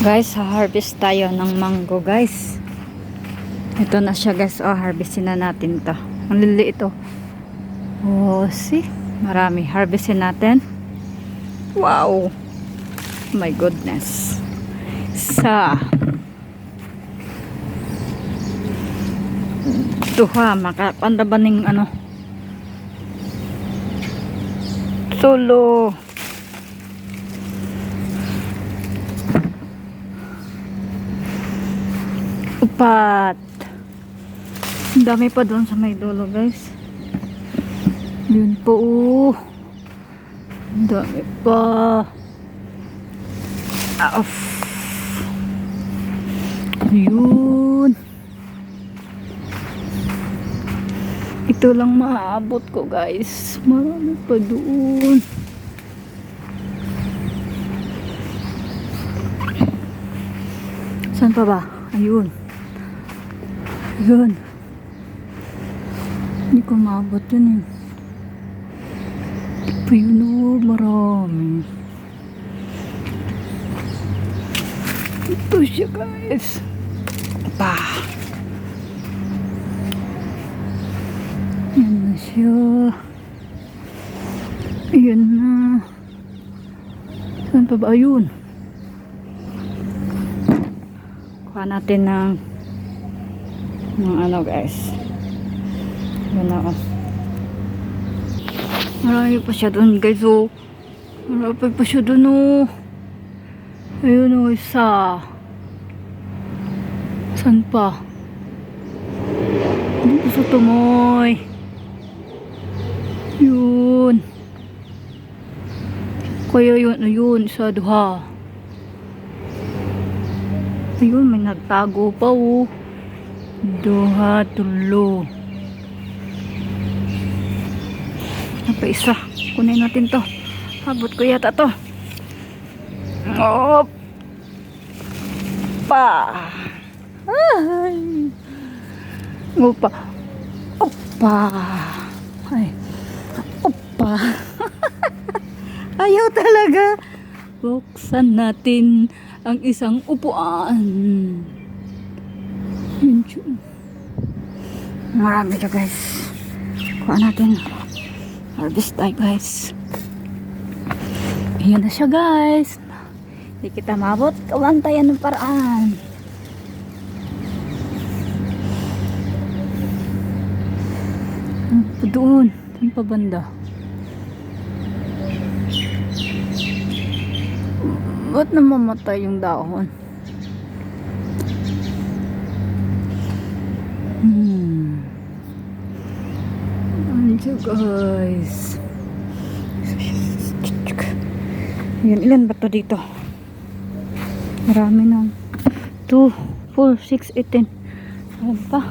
Guys, harvest tayo ng mango, guys. Ito na siya, guys. Harvestin na natin to. Ang liliit ito. See? Marami. Harvestin natin. Wow! My goodness. Ito makapandabaning solo. Upat. Ang dami pa doon sa may dulo, guys. Yun po. Ang dami pa. Yun. Ito lang maaabot ko, guys. Marami pa doon. Saan pa ba? Ayun. Yun. Hindi ko maabot yun eh. Pero marami. Ito siya, guys. Yan na siya. Ayan na. Saan pa ba? Ayun. Kuha natin ng guys. Yan na, marami pa siya dun, guys. Marami pa siya dun, ayun, isa. Saan pa? Dito sa tumoy. Yun. Kaya yun, isa, duha. Ayun, may nagtago pa, duha, tulo. Apa isa? Kunin natin to. Abot ko yata to. Opa! Ay! Opa! Opa! Ay! Opa! Ayaw talaga. Buksan natin ang isang upuan. Yun. Marami siya, guys. Kuha natin. Harvest tayo, guys. Ayan na siya, guys. Hindi kita mabot. Kawantayan ng paraan. Doon. Saan pa banda? Ba't namamatay yung dahon? Ayan, guys. Ilan ba ito dito? Marami na. 2, 4, 6, 8, 10. Ayan pa.